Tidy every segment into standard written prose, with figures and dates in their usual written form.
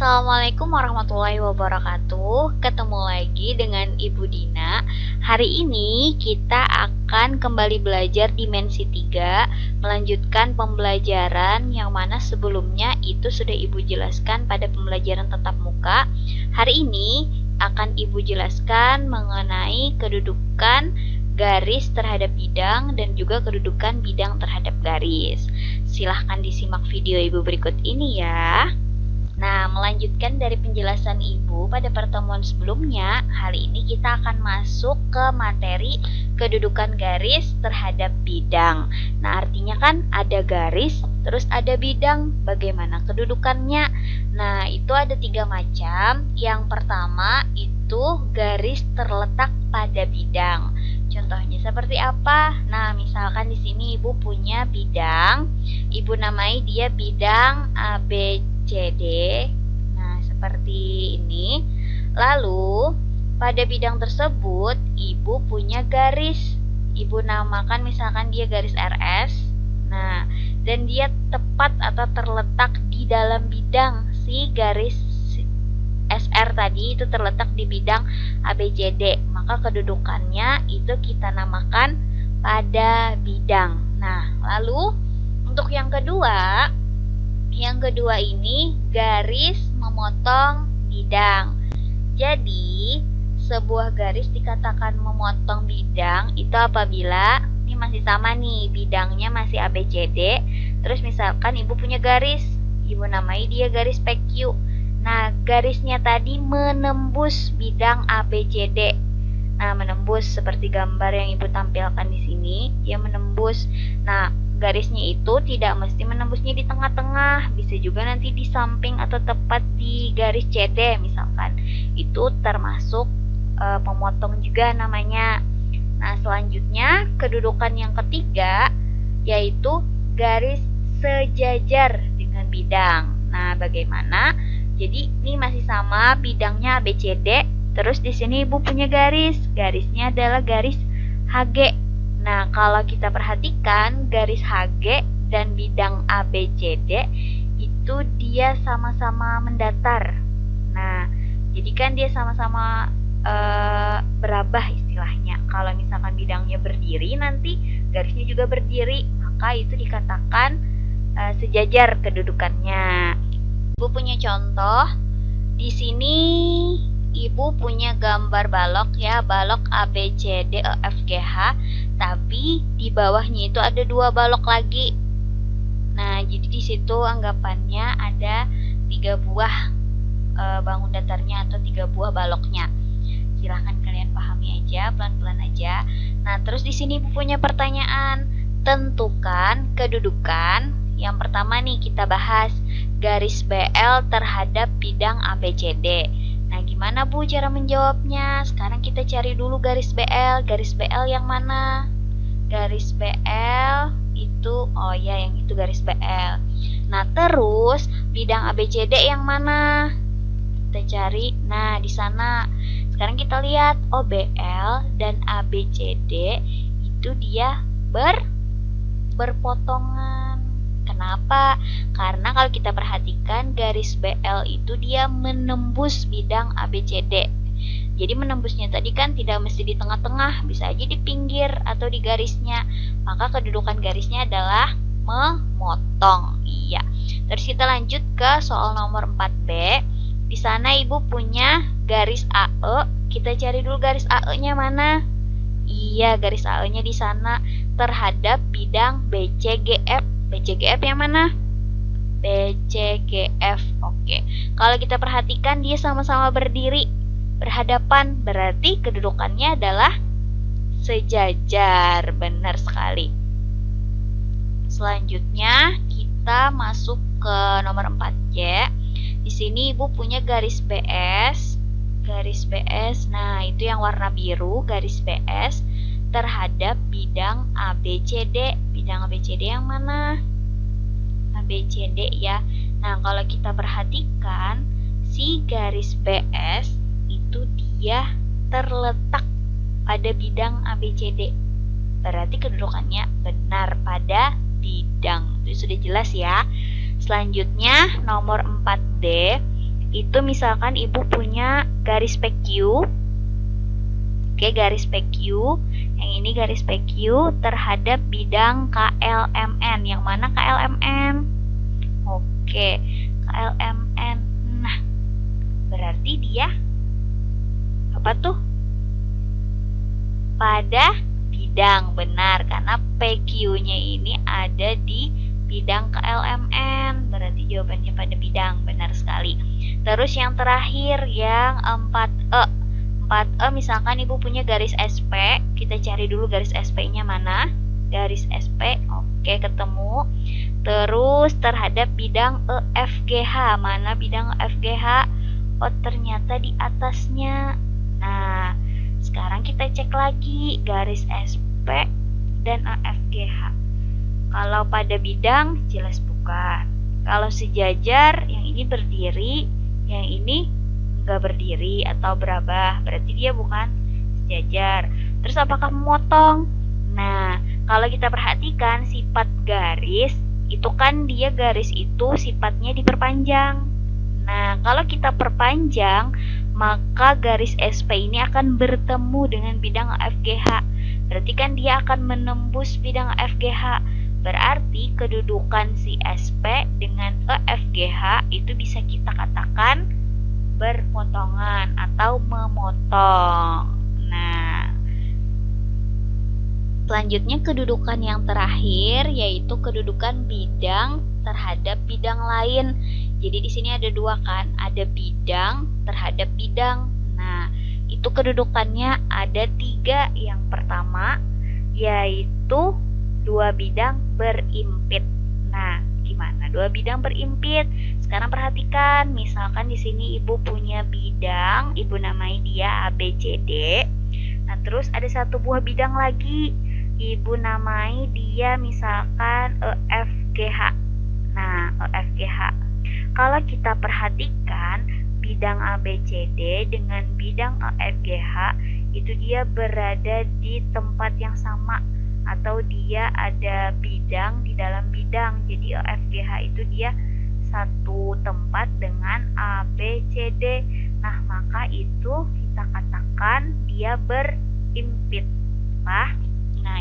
Assalamualaikum warahmatullahi wabarakatuh. Ketemu lagi dengan Ibu Dina. Hari ini kita akan kembali belajar dimensi 3, melanjutkan pembelajaran yang mana sebelumnya itu sudah Ibu jelaskan pada pembelajaran tatap muka. Hari ini akan Ibu jelaskan mengenai kedudukan garis terhadap bidang dan juga kedudukan bidang terhadap garis. Silahkan disimak video Ibu berikut ini ya. Nah, melanjutkan dari penjelasan Ibu pada pertemuan sebelumnya, hari ini kita akan masuk ke materi kedudukan garis terhadap bidang. Nah, artinya kan ada garis, terus ada bidang. Bagaimana kedudukannya? Nah, itu ada 3 macam. Yang pertama itu garis terletak pada bidang. Contohnya seperti apa? Nah, misalkan di sini Ibu punya bidang, Ibu namai dia bidang ABCD. Nah, seperti ini. Lalu, pada bidang tersebut, Ibu punya garis. Ibu namakan misalkan dia garis RS. Nah, dan dia tepat atau terletak di dalam bidang si garis SR tadi itu terletak di bidang ABCD. Maka kedudukannya itu kita namakan pada bidang. Nah, lalu untuk yang kedua ini garis memotong bidang. Jadi, sebuah garis dikatakan memotong bidang itu apabila ini masih sama nih, bidangnya masih ABCD. Terus misalkan Ibu punya garis, Ibu namai dia garis PQ. Nah, garisnya tadi menembus bidang ABCD. Nah, menembus seperti gambar yang Ibu tampilkan di sini, dia menembus. Nah, garisnya itu tidak mesti menembusnya di tengah-tengah, bisa juga nanti di samping atau tepat di garis CD misalkan. Itu termasuk pemotong juga namanya. Nah, selanjutnya kedudukan yang ketiga yaitu garis sejajar dengan bidang. Nah, bagaimana? Jadi ini masih sama bidangnya ABCD, terus di sini Ibu punya garis. Garisnya adalah garis HG. Nah, kalau kita perhatikan garis HG dan bidang ABCD itu dia sama-sama mendatar. Nah, jadi kan dia sama-sama berabah istilahnya. Kalau misalkan bidangnya berdiri, nanti garisnya juga berdiri, maka itu dikatakan sejajar kedudukannya. Ibu punya contoh. Di sini Ibu punya gambar balok ya, balok ABCDEFGH, tapi di bawahnya itu ada 2 balok lagi. Nah, jadi di situ anggapannya ada 3 buah bangun datarnya atau 3 buah baloknya. Silahkan kalian pahami aja, pelan-pelan aja. Nah, terus di sini Ibu punya pertanyaan. Tentukan kedudukan. Yang pertama nih kita bahas garis BL terhadap bidang ABCD. Nah, gimana Bu cara menjawabnya? Sekarang kita cari dulu garis BL. Garis BL yang mana? Garis BL itu, oh ya, yang itu garis BL. Nah, terus bidang ABCD yang mana? Kita cari. Nah, di sana. Sekarang kita lihat, oh BL dan ABCD itu dia berpotongan. Kenapa? Karena kalau kita perhatikan garis BL itu dia menembus bidang ABCD. Jadi menembusnya tadi kan tidak mesti di tengah-tengah, bisa aja di pinggir atau di garisnya. Maka kedudukan garisnya adalah memotong. Iya. Terus kita lanjut ke soal nomor 4B. Di sana Ibu punya garis AE. Kita cari dulu garis AE-nya mana? Iya, garis AE-nya di sana terhadap bidang BCGF. BCGF yang mana? BCGF. Oke. Kalau kita perhatikan dia sama-sama berdiri, berhadapan, berarti kedudukannya adalah sejajar. Benar sekali. Selanjutnya kita masuk ke nomor 4C. Di sini Ibu punya garis BS. Garis BS, nah itu yang warna biru, garis BS terhadap bidang ABCD. Bidang ABCD yang mana? ABCD ya. Nah, kalau kita perhatikan si garis BS itu dia terletak pada bidang ABCD. Berarti kedudukannya benar pada bidang. Itu sudah jelas ya. Selanjutnya nomor 4D. itu misalkan ibu punya garis PQ. Oke, garis PQ. Yang ini garis PQ terhadap bidang KLMN. Yang mana KLMN? Oke, KLMN. Nah, berarti dia apa tuh? Pada bidang, benar, karena PQ-nya ini ada di bidang KLMN, berarti jawabannya pada bidang, benar sekali. Terus yang terakhir yang 4E. 4E misalkan ibu punya garis SP, kita cari dulu garis SP-nya mana? Garis SP, oke, ketemu. Terus terhadap bidang EFGH, mana bidang EFGH? Oh, ternyata di atasnya. Nah, sekarang kita cek lagi garis SP dan EFGH. Kalau pada bidang jelas bukan. Kalau sejajar, yang ini berdiri, yang ini enggak berdiri atau berabah, berarti dia bukan sejajar. Terus apakah memotong? Nah, kalau kita perhatikan sifat garis, itu kan dia garis itu sifatnya diperpanjang. Nah, kalau kita perpanjang, maka garis SP ini akan bertemu dengan bidang EFGH. Berarti kan dia akan menembus bidang EFGH. Berarti kedudukan si SP dengan EFGH itu bisa kita katakan berpotongan atau memotong. Nah, selanjutnya kedudukan yang terakhir yaitu kedudukan bidang terhadap bidang lain. Jadi di sini ada dua kan, ada bidang terhadap bidang. Nah, itu kedudukannya ada 3. Yang pertama yaitu dua bidang berimpit. Nah, gimana dua bidang berimpit? Sekarang perhatikan, misalkan di sini ibu punya bidang, ibu namai dia ABCD. Nah, terus ada satu buah bidang lagi, ibu namai dia misalkan EFGH. Nah, EFGH. Kalau kita perhatikan bidang ABCD dengan bidang EFGH itu dia berada di tempat yang sama, atau dia ada bidang di dalam bidang. Jadi EFGH itu dia satu tempat dengan ABCD. Nah, maka itu kita katakan dia berimpit. Nah,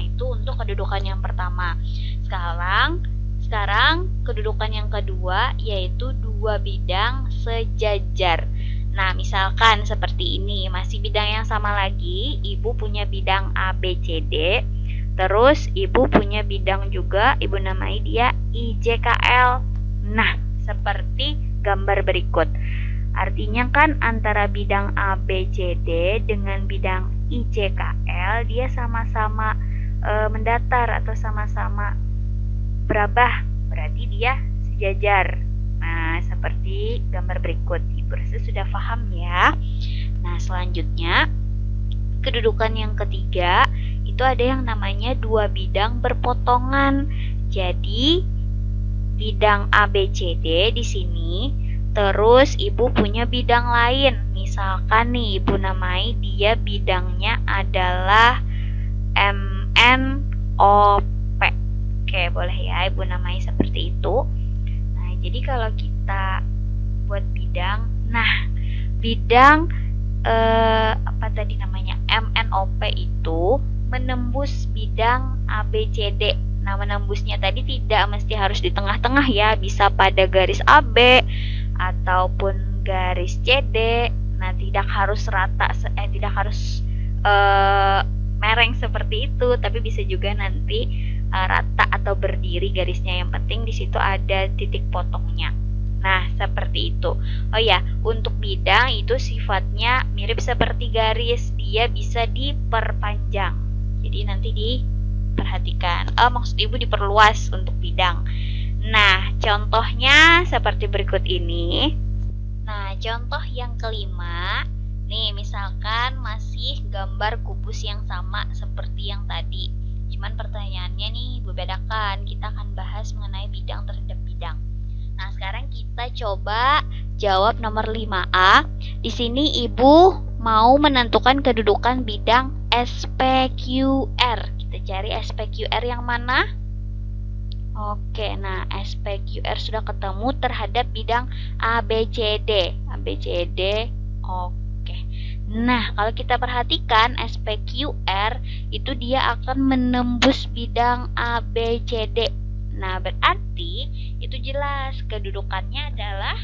itu untuk kedudukan yang pertama. Sekarang kedudukan yang kedua yaitu dua bidang sejajar. Nah, misalkan seperti ini, masih bidang yang sama lagi, ibu punya bidang ABCD. Terus ibu punya bidang juga, ibu namai dia IJKL. Nah, seperti gambar berikut. Artinya kan antara bidang ABCD dengan bidang IJKL dia sama-sama mendatar atau sama-sama berabah. Berarti dia sejajar. Nah, seperti gambar berikut. Ibu rasa sudah paham ya. Nah, selanjutnya kedudukan yang ketiga itu ada yang namanya dua bidang berpotongan. Jadi bidang ABCD di sini, terus ibu punya bidang lain. Misalkan nih ibu namai dia bidangnya adalah MNOP. Oke, boleh ya ibu namai seperti itu. Nah, jadi kalau kita buat bidang, nah bidang apa tadi namanya MNOP itu menembus bidang ABCD. Nah, menembusnya tadi tidak mesti harus di tengah-tengah ya, bisa pada garis AB ataupun garis CD. Nah, tidak harus rata, tidak harus mereng seperti itu, tapi bisa juga nanti rata atau berdiri garisnya. Yang penting di situ ada titik potongnya. Nah, seperti itu. Oh ya, untuk bidang itu sifatnya mirip seperti garis, dia bisa diperpanjang. Jadi nanti diperhatikan. Maksud ibu diperluas untuk bidang. Nah, contohnya seperti berikut ini. Nah, contoh yang kelima. Nih, misalkan masih gambar kubus yang sama seperti yang tadi. Cuman pertanyaannya nih, ibu bedakan. Kita akan bahas mengenai bidang terhadap bidang. Nah, sekarang kita coba jawab nomor 5A. Di sini ibu mau menentukan kedudukan bidang SPQR. Kita cari SPQR yang mana? Oke, nah SPQR sudah ketemu terhadap bidang ABCD. ABCD. Oke. Nah, kalau kita perhatikan SPQR itu dia akan menembus bidang ABCD. Nah, berarti itu jelas kedudukannya adalah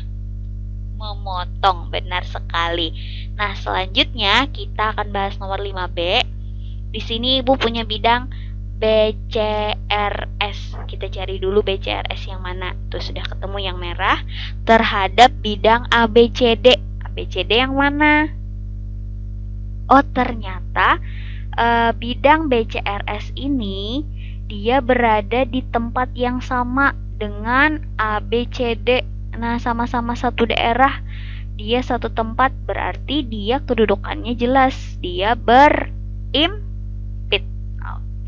memotong. Benar sekali. Nah, selanjutnya kita akan bahas nomor 5B. Di sini Ibu punya bidang BCRS. Kita cari dulu BCRS yang mana. Tuh sudah ketemu yang merah terhadap bidang ABCD. ABCD yang mana? Oh, ternyata bidang BCRS ini dia berada di tempat yang sama dengan ABCD. Nah, sama-sama satu daerah, dia satu tempat, berarti dia kedudukannya jelas, dia berimpit.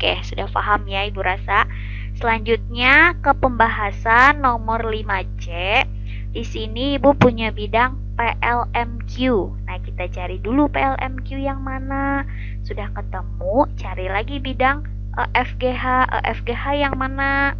Oke, sudah paham ya Ibu rasa? Selanjutnya ke pembahasan nomor 5C. Di sini Ibu punya bidang PLMQ. Nah, kita cari dulu PLMQ yang mana. Sudah ketemu, cari lagi bidang EFGH. EFGH yang mana?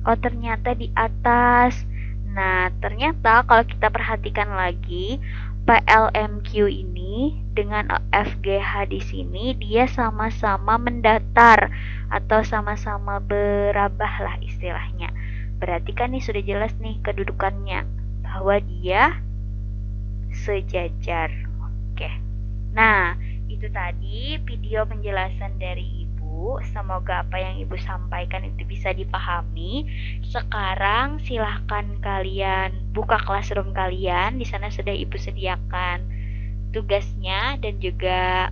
Oh, ternyata di atas. Nah, ternyata kalau kita perhatikan lagi, PLMQ ini dengan FGH di sini dia sama-sama mendatar atau sama-sama berabah lah istilahnya. Berarti kan nih sudah jelas nih kedudukannya bahwa dia sejajar. Oke. Nah, itu tadi video penjelasan dari Ibu. Semoga apa yang Ibu sampaikan itu bisa dipahami. Sekarang silahkan kalian buka classroom kalian. Di sana sudah Ibu sediakan tugasnya dan juga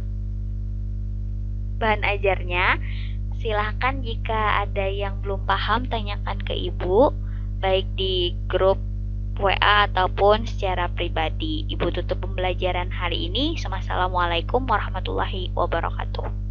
bahan ajarnya. Silahkan jika ada yang belum paham tanyakan ke Ibu, baik di grup WA ataupun secara pribadi. Ibu tutup pembelajaran hari ini. Wassalamualaikum warahmatullahi wabarakatuh.